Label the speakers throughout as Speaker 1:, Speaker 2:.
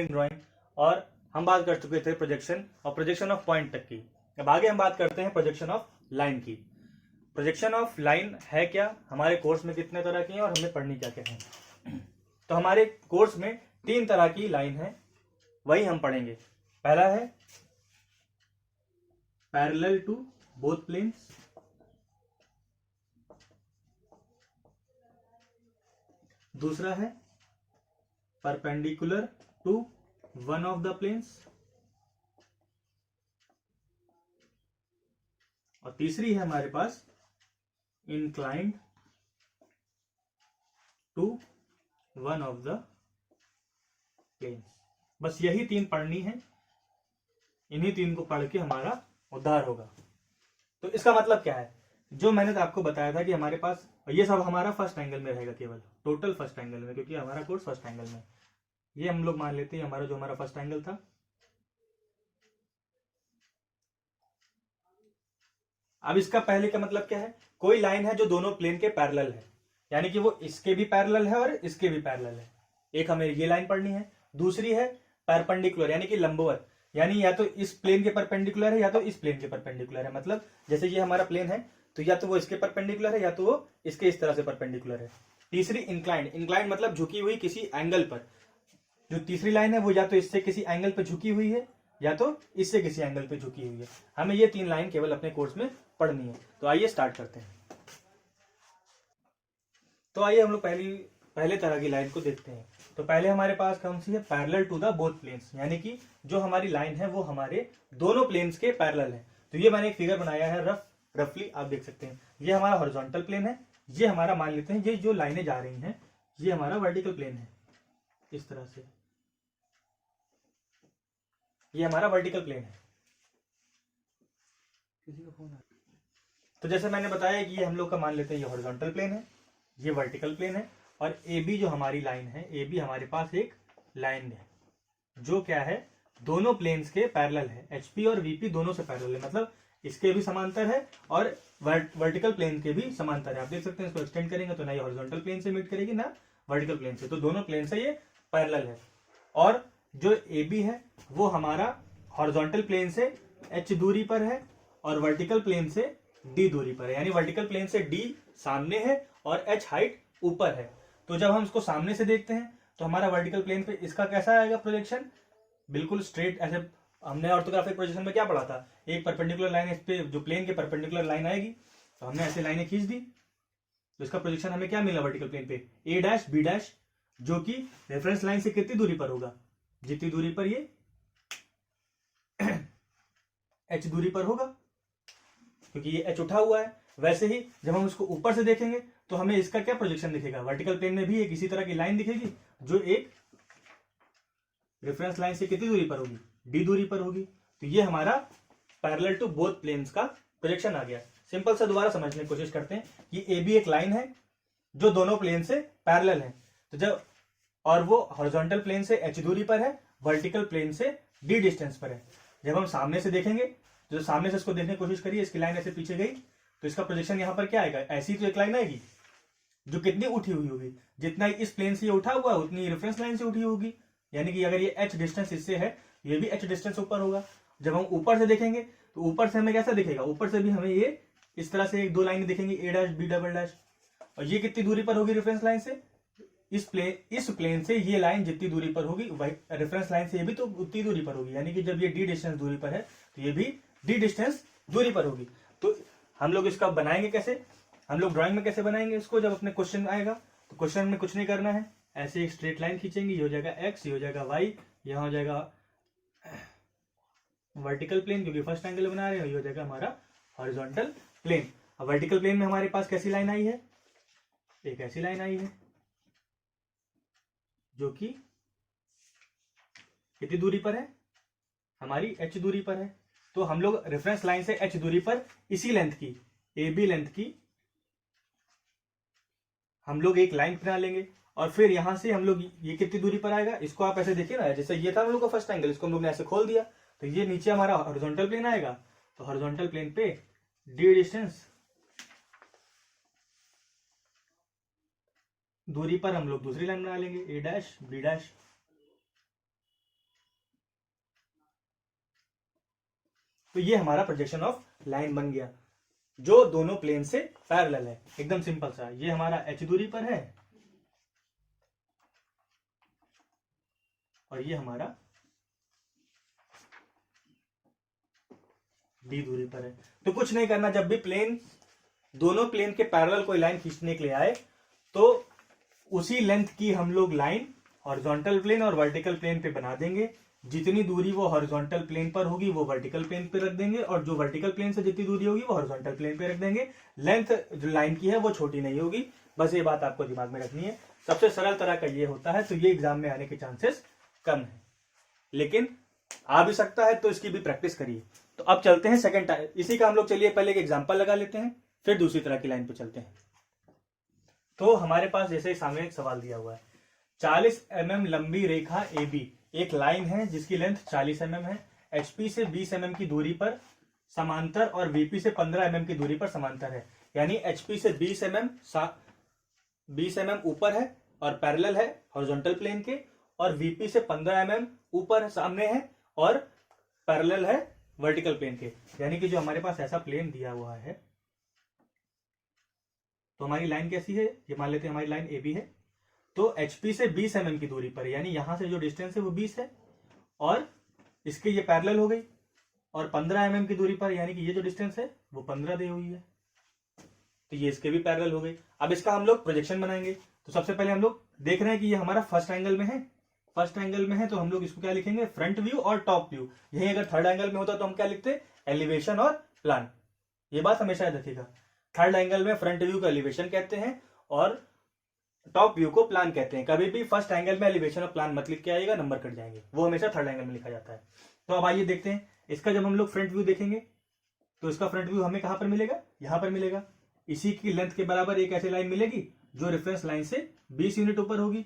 Speaker 1: Drawing, और हम बात कर चुके थे प्रोजेक्शन और प्रोजेक्शन ऑफ पॉइंट तक की। अब आगे हम बात करते हैं प्रोजेक्शन ऑफ लाइन की। प्रोजेक्शन ऑफ लाइन है क्या, हमारे कोर्स में कितने तरह की है और हमें पढ़नी क्या क्या है। तो हमारे कोर्स में 3 तरह की लाइन है, वही हम पढ़ेंगे। पहला है पैरेलल टू बोथ प्लेन्स, दूसरा है perpendicular to one of the planes, और तीसरी है हमारे पास inclined to one of the planes. बस यही 3 पढ़नी है, इन्हीं 3 को पढ़ के हमारा उद्धार होगा। तो इसका मतलब क्या है, जो मैंने तो आपको बताया था कि हमारे पास ये सब हमारा फर्स्ट एंगल में रहेगा, केवल टोटल फर्स्ट एंगल में, क्योंकि हमारा कोर्स फर्स्ट एंगल में। ये हम लोग मान लेते हैं हमारा जो हमारा फर्स्ट एंगल था। अब इसका पहले का मतलब क्या है, कोई लाइन है जो दोनों प्लेन के पैरेलल है, यानी कि वो इसके भी पैरेलल है और इसके भी पैरेलल है। एक हमें ये लाइन पढ़नी है, दूसरी है परपेंडिकुलर यानी कि लंबवत, यानी या तो इस प्लेन के परपेंडिकुलर है या तो इस प्लेन के परपेंडिकुलर है। मतलब जैसे ये हमारा प्लेन है तो या तो वो इसके परपेंडिकुलर है या तो वो इसके इस तरह से परपेंडिकुलर है। तीसरी इंक्लाइंड, इंक्लाइंड मतलब झुकी हुई किसी एंगल पर। जो तीसरी लाइन है वो या तो इससे किसी एंगल पर झुकी हुई है या तो इससे किसी एंगल पे झुकी हुई है। हमें ये 3 लाइन केवल अपने कोर्स में पढ़नी है। तो आइए स्टार्ट करते हैं। तो आइए हम लोग पहले तरह की लाइन को देखते हैं। तो पहले हमारे पास कौन सी है, parallel to the both planes, यानी कि जो हमारी लाइन है वो हमारे दोनों प्लेन्स के पैरेलल है। तो ये मैंने एक फिगर बनाया है, रफली आप देख सकते हैं। ये हमारा हॉरिजॉन्टल प्लेन है, ये हमारा मान लेते हैं ये जो लाइनें जा रही हैं ये हमारा वर्टिकल प्लेन है, इस तरह से ये हमारा वर्टिकल प्लेन है। किसी का फोन आ रहा है। तो जैसे मैंने बताया कि ये हम लोग का मान लेते हैं ये हॉरिजॉन्टल प्लेन है, ये वर्टिकल प्लेन है, और ए बी जो हमारी लाइन है, ए बी हमारे पास एक लाइन है जो क्या है, दोनों प्लेन्स के पैरेलल है। एचपी और वीपी दोनों से पैरेलल है, मतलब इसके भी समांतर है और वर्टिकल प्लेन के भी समांतर है। आप देख सकते हैं, इसको एक्सटेंड करेंगे तो ना ये हॉरिजॉन्टल प्लेन से मीट करेगी ना वर्टिकल प्लेन से, तो दोनों प्लेन से ये पैरेलल है। और जो ए बी है वो हमारा हॉरिजॉन्टल प्लेन से एच दूरी पर है और वर्टिकल प्लेन से डी दूरी पर है, यानी वर्टिकल प्लेन से डी सामने है और एच हाइट ऊपर है। तो जब हम इसको सामने से देखते हैं तो हमारा वर्टिकल प्लेन पे इसका कैसा आएगा प्रोजेक्शन, बिल्कुल स्ट्रेट। ऐसे हमने ऑर्थोग्राफिक प्रोजेक्शन में क्या पढ़ा था, एक परपेंडिकुलर लाइन इस पे जो प्लेन के परपेंडिकुलर लाइन आएगी, तो हमने ऐसे लाइनें खींच दी, तो इसका प्रोजेक्शन हमें क्या मिला वर्टिकल प्लेन पे, ए डैश बी डैश, जो कि रेफरेंस लाइन से कितनी दूरी पर होगा, जितनी दूरी पर ये एच दूरी पर होगा, क्योंकि ये एच उठा हुआ है। वैसे ही जब हम उसको ऊपर से देखेंगे तो हमें इसका क्या प्रोजेक्शन दिखेगा, वर्टिकल प्लेन में भी एक इसी तरह की लाइन दिखेगी जो एक रेफरेंस लाइन से कितनी दूरी पर होगी, डी दूरी पर होगी। तो ये हमारा पैरेलल टू बोथ प्लेन्स का प्रोजेक्शन आ गया। सिंपल सा दोबारा समझने की कोशिश करते हैं कि ए बी एक लाइन है जो दोनों प्लेन से पैरेलल है, तो जब और वो हॉरिजॉन्टल प्लेन से एच दूरी पर है, वर्टिकल प्लेन से डी डिस्टेंस पर है। जब हम सामने से देखेंगे, जो सामने से इसको देखने की कोशिश करिए, इसकी लाइन ऐसे पीछे गई तो इसका प्रोजेक्शन यहां पर क्या आएगा, ऐसी तो एक लाइन आएगी जो कितनी उठी हुई होगी, जितना इस प्लेन से ये उठा हुआ उतनी रेफरेंस लाइन से उठी होगी, यानी कि अगर ये एच डिस्टेंस इससे है ये भी एच डिस्टेंस ऊपर होगा। जब हम ऊपर से देखेंगे तो ऊपर से हमें कैसा दिखेगा, ऊपर से भी हमें ये इस तरह से एक दो लाइन दिखेंगी, ए डैश बी डबल डैश, और ये कितनी दूरी पर होगी रेफरेंस लाइन से, इस प्लेन से ये लाइन जितनी दूरी पर होगी वही रेफरेंस लाइन से ये भी तो उतनी दूरी पर होगी, यानी कि जब ये डी डिस्टेंस दूरी पर है तो ये भी डी डिस्टेंस दूरी पर होगी। तो हम लोग इसका बनाएंगे कैसे, हम लोग ड्राइंग में कैसे बनाएंगे इसको, जब अपने क्वेश्चन आएगा तो क्वेश्चन में कुछ नहीं करना है, ऐसे एक स्ट्रेट लाइन खींचेंगे, ये हो जाएगा एक्स, ये हो जाएगा वाई, यहाँ हो जाएगा वर्टिकल प्लेन क्योंकि फर्स्ट एंगल बना रहे हैं, ये हो जाएगा हमारा हॉरिजॉन्टल प्लेन। अब वर्टिकल प्लेन में हमारे पास कैसी लाइन आई है, एक ऐसी लाइन आई है जो कि कितनी दूरी पर है, हमारी एच दूरी पर है। तो हम लोग रेफरेंस लाइन से एच दूरी पर इसी लेंथ की, ए बी लेंथ की हम लोग एक लाइन बना लेंगे, और फिर यहां से हम लोग ये कितनी दूरी पर आएगा, इसको आप ऐसे देखिए ना, जैसे ये था हम लोग का फर्स्ट एंगल, इसको हम लोग ने ऐसे खोल दिया तो ये नीचे हमारा हॉरिजॉन्टल प्लेन आएगा, तो हॉरिजॉन्टल प्लेन पे डी डिस्टेंस दूरी पर हम लोग दूसरी लाइन बना लेंगे, ए डैश बी डैश, तो ये हमारा प्रोजेक्शन ऑफ लाइन बन गया जो दोनों प्लेन से पैरेलल है। एकदम सिंपल सा। ये हमारा h दूरी पर है और ये हमारा d दूरी पर है। तो कुछ नहीं करना, जब भी प्लेन दोनों प्लेन के पैरेलल कोई लाइन खींचने के लिए आए तो उसी लेंथ की हम लोग लाइन हॉरिजॉन्टल प्लेन और वर्टिकल प्लेन पे बना देंगे। जितनी दूरी वो हॉरिजॉन्टल प्लेन पर होगी वो वर्टिकल प्लेन पे रख देंगे, और जो वर्टिकल प्लेन से जितनी दूरी होगी वो हॉरिजॉन्टल प्लेन पे रख देंगे। लेंथ जो लाइन की है वो छोटी नहीं होगी, बस ये बात आपको दिमाग में रखनी है। सबसे सरल तरह का ये होता है, तो ये एग्जाम में आने के चांसेस कम है, लेकिन आ भी सकता है, तो इसकी भी प्रैक्टिस करिए। तो अब चलते हैं सेकंड टाइप, इसी का हम लोग चलिए पहले एक एग्जाम्पल लगा लेते हैं, फिर दूसरी तरह की लाइन पे चलते हैं। तो हमारे पास जैसे सामने एक सवाल दिया हुआ है, 40 mm लंबी रेखा AB एक लाइन है जिसकी लेंथ 40 mm है, HP से 20 mm की दूरी पर समांतर और VP से 15 mm की दूरी पर समांतर है। यानी HP से 20 mm ऊपर है और पैरेलल है हॉरिजॉन्टल प्लेन के, और VP से 15 mm ऊपर सामने है और पैरेलल है वर्टिकल प्लेन के। यानी कि जो हमारे पास ऐसा प्लेन दिया हुआ है, तो हमारी लाइन कैसी है, ये मान लेते हैं हमारी लाइन AB है। तो HP से 20 mm की दूरी पर, यानी यहां से जो डिस्टेंस है वो 20 है, और इसके ये पैरेलल हो गई, और 15 mm की दूरी पर, यानी कि ये जो डिस्टेंस है वो 15 दी हुई है, तो ये इसके भी पैरेलल हो गई। अब इसका हम लोग प्रोजेक्शन बनाएंगे। तो सबसे पहले हम लोग देख रहे हैं कि ये हमारा फर्स्ट एंगल में है, फर्स्ट एंगल में है, तो हम लोग इसको क्या लिखेंगे, फ्रंट व्यू और टॉप व्यू। यही अगर थर्ड एंगल में होता तो हम क्या लिखते, एलिवेशन और प्लान। ये बात हमेशा याद रखिएगा, थर्ड एंगल में फ्रंट व्यू को एलिवेशन कहते हैं और टॉप व्यू को प्लान कहते हैं। कभी भी फर्स्ट एंगल में एलिवेशन और प्लान मत लिख के आइएगा, नंबर कट जाएंगे, वो हमेशा थर्ड एंगल में लिखा जाता है। तो अब आइए देखते हैं इसका, जब हम लोग फ्रंट व्यू देखेंगे तो इसका फ्रंट व्यू हमें कहां पर मिलेगा, यहां पर मिलेगा। इसी की लेंथ के बराबर एक ऐसी लाइन मिलेगी जो रेफरेंस लाइन से 20 यूनिट ऊपर होगी,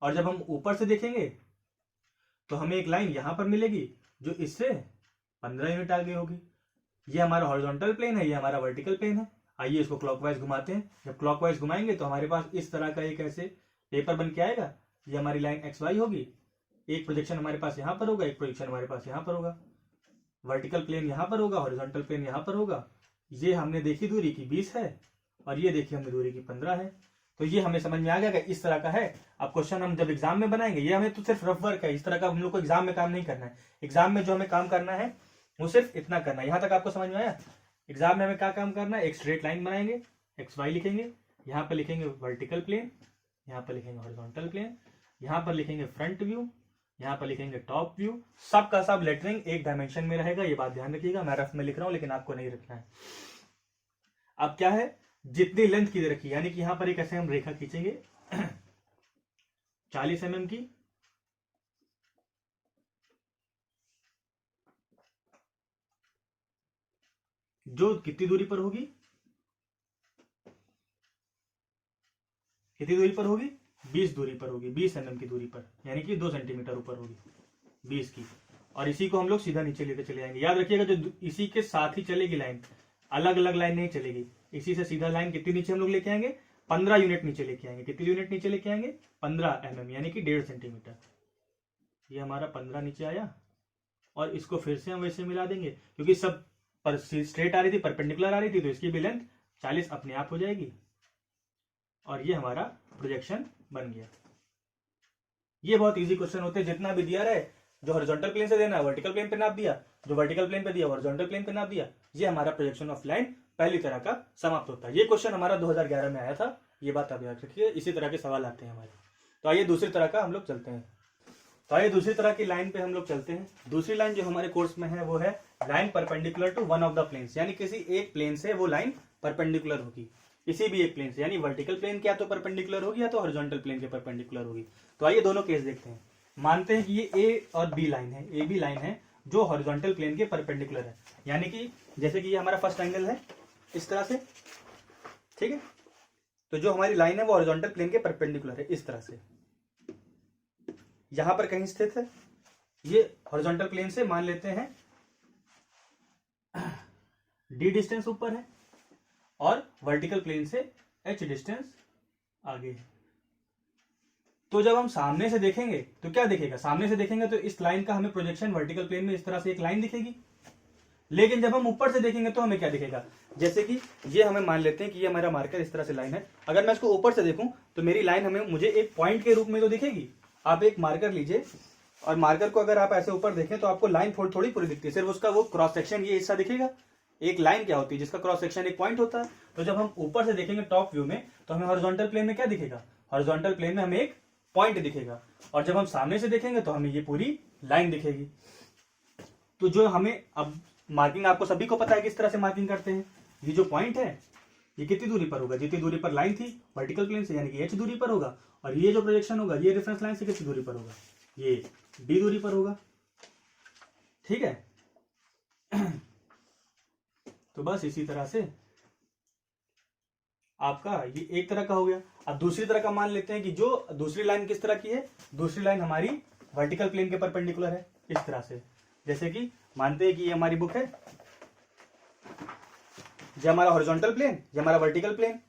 Speaker 1: और जब हम ऊपर से देखेंगे तो हमें एक लाइन यहां पर मिलेगी जो इससे 15 यूनिट आगे होगी। ये हमारा हॉरिजॉन्टल प्लेन है, ये हमारा वर्टिकल प्लेन है। आइए इसको क्लॉकवाइज घुमाते हैं। जब क्लॉकवाइज घुमाएंगे तो हमारे पास इस तरह का एक ऐसे पेपर बन के आएगा। ये हमारी लाइन XY होगी, एक प्रोजेक्शन हमारे पास यहां पर होगा, एक प्रोजेक्शन हमारे पास यहां पर होगा, वर्टिकल प्लेन यहां पर होगा, हॉरिजॉन्टल प्लेन यहां पर होगा। ये हमने देखी दूरी की 20 है और ये देखी हमने दूरी की 15 है। तो ये हमें समझ में आ गया कि इस तरह का है। अब क्वेश्चन हम जब एग्जाम में बनाएंगे, ये हमें तो सिर्फ रफ वर्क है, इस तरह का हम लोग को एग्जाम में काम नहीं करना है। एग्जाम में जो हमें काम करना है वो सिर्फ इतना करना है। यहां तक आपको समझ में आया? एग्जाम में हमें क्या काम करना है, एक स्ट्रेट लाइन बनाएंगे, XY लिखेंगे, यहाँ पर लिखेंगे वर्टिकल प्लेन, यहाँ पर लिखेंगे हॉरिजॉन्टल प्लेन, यहाँ पर लिखेंगे फ्रंट व्यू, यहाँ पर लिखेंगे टॉप व्यू। सब का सब लेटरिंग एक डायमेंशन में रहेगा, ये बात ध्यान रखिएगा। मैं रफ में लिख रहा हूं लेकिन आपको नहीं रखना है। अब क्या है, जितनी लेंथ की दे रखी, यानी कि यहां पर एक ऐसे हम रेखा खींचेंगे 40 mm की, जो कितनी दूरी पर होगी, कितनी दूरी पर होगी, 20 दूरी पर होगी, 20 mm की दूरी पर, यानी कि 2 सेंटीमीटर ऊपर होगी 20 की। और इसी को हम लोग सीधा नीचे लेकर चले जाएंगे। याद रखिएगा जो इसी के साथ ही चलेगी लाइन, अलग अलग लाइन नहीं चलेगी। इसी से सीधा लाइन कितनी नीचे हम लोग लेके आएंगे, 15 यूनिट नीचे लेके आएंगे। कितनी यूनिट नीचे लेके आएंगे, 15 mm, यानी कि 1.5 सेंटीमीटर। ये हमारा 15 नीचे आया, और इसको फिर से हम वैसे मिला देंगे क्योंकि सब पर स्ट्रेट आ रही थी, परपेंडिकुलर आ रही थी, तो इसकी भी लेंथ 40 अपने आप हो जाएगी। और ये हमारा प्रोजेक्शन बन गया। ये बहुत इजी क्वेश्चन होते हैं, जितना भी दिया रहे, जो हॉरिजॉन्टल प्लेन से देना है वर्टिकल प्लेन पे नाप दिया, जो वर्टिकल प्लेन पे दिया हॉरिजॉन्टल प्लेन पे नाप दिया। ये हमारा प्रोजेक्शन ऑफ लाइन पहली तरह का समाप्त होता है। ये क्वेश्चन हमारा 2011 में आया था, ये बात आप याद रखिए। इसी तरह के सवाल आते हैं हमारे। तो आइए दूसरी तरह का हम लोग चलते हैं। तो आइए दूसरी तरह की लाइन पे हम लोग चलते हैं। दूसरी लाइन जो हमारे कोर्स में है वो है line perpendicular to one of the planes, यानी किसी एक प्लेन से वो लाइन परपेंडिकुलर होगी, किसी भी एक प्लेन से, यानी वर्टिकल प्लेन के या तो परपेंडिकुलर होगी या तो हॉरिजॉन्टल प्लेन के परपेंडिकुलर होगी। तो आइए दोनों केस देखते हैं। मानते हैं कि ये A और B लाइन है, AB लाइन है जो हॉरिजॉन्टल प्लेन के परपेंडिकुलर है, यानी कि जैसे कि ये हमारा फर्स्ट एंगल है इस तरह से, ठीक है। तो जो हमारी लाइन है वो हॉरिजॉन्टल प्लेन के परपेंडिकुलर है इस तरह से, यहां पर कहीं स्थित है। ये हॉरिजॉन्टल प्लेन से मान लेते हैं D डिस्टेंस ऊपर है और वर्टिकल प्लेन से H डिस्टेंस आगे है। तो जब हम सामने से देखेंगे तो क्या दिखेगा, सामने से देखेंगे तो इस लाइन का हमें प्रोजेक्शन वर्टिकल प्लेन में इस तरह से एक लाइन दिखेगी। लेकिन जब हम ऊपर से देखेंगे तो हमें क्या दिखेगा, जैसे कि ये हमें मान लेते हैं कि ये हमारा मार्कर इस तरह से लाइन है, अगर मैं इसको ऊपर से देखूं तो मेरी लाइन मुझे एक पॉइंट के रूप में तो दिखेगी। आप एक मार्कर लीजिए और मार्कर को अगर आप ऐसे ऊपर देखें तो आपको लाइन थोड़ी थोड़ी पूरी दिखती है, सिर्फ उसका वो क्रॉस सेक्शन ये हिस्सा दिखेगा। एक लाइन क्या होती है, जिसका क्रॉस सेक्शन एक पॉइंट होता है। तो जब हम ऊपर से देखेंगे टॉप व्यू में तो हमें हॉरिजॉन्टल प्लेन में क्या दिखेगा, हॉरिजॉन्टल प्लेन में हमें एक पॉइंट दिखेगा, और जब हम सामने से देखेंगे तो हमें ये पूरी लाइन दिखेगी। तो जो हमें अब मार्किंग आपको सभी को पता है किस तरह से मार्किंग करते हैं। ये जो पॉइंट है ये कितनी दूरी पर होगा, जितनी दूरी पर लाइन थी वर्टिकल प्लेन से, यानी कि h दूरी पर होगा, और ये जो प्रोजेक्शन होगा ये रेफरेंस लाइन से कितनी दूरी पर होगा, ये d दूरी पर होगा। ठीक है, तो बस इसी तरह से आपका ये एक तरह का हो गया। अब दूसरी तरह का मान लेते हैं कि जो दूसरी लाइन किस तरह की है, दूसरी लाइन हमारी वर्टिकल प्लेन के परपेंडिकुलर है इस तरह से। जैसे कि मानते हैं कि ये हमारी बुक है, ये हमारा हॉरिजॉन्टल प्लेन, ये हमारा वर्टिकल प्लेन।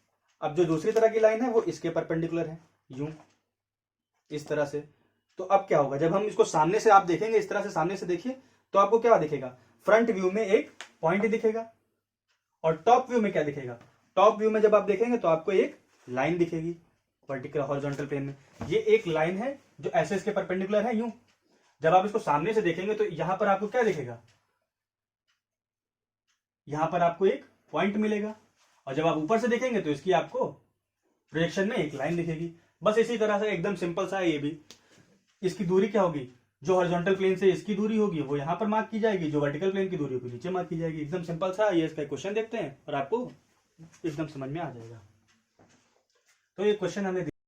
Speaker 1: अब जो दूसरी तरह की लाइन है वो इसके परपेंडिकुलर है, यूं इस तरह से। तो अब क्या होगा, जब हम इसको सामने से आप देखेंगे, इस तरह से सामने से देखिए तो आपको क्या दिखेगा, फ्रंट व्यू में एक पॉइंट दिखेगा, और टॉप व्यू में क्या दिखेगा, टॉप व्यू में जब आप देखेंगे तो आपको एक लाइन दिखेगी वर्टिकल हॉरिजॉन्टल प्लेन में। ये एक लाइन है जो ऐसे इसके परपेंडिकुलर है यूं। जब आप इसको सामने से देखेंगे तो यहां पर आपको क्या दिखेगा, यहां पर आपको एक पॉइंट मिलेगा, और जब आप ऊपर से देखेंगे तो इसकी आपको प्रोजेक्शन में एक लाइन दिखेगी। बस इसी तरह से एकदम सिंपल सा है ये भी। इसकी दूरी क्या होगी, जो हॉरिजॉन्टल प्लेन से इसकी दूरी होगी वो यहां पर मार्क की जाएगी, जो वर्टिकल प्लेन की दूरी होगी नीचे मार्क की जाएगी। एकदम सिंपल सा ये इसका क्वेश्चन देखते हैं और आपको एकदम समझ में आ जाएगा। तो ये क्वेश्चन हमने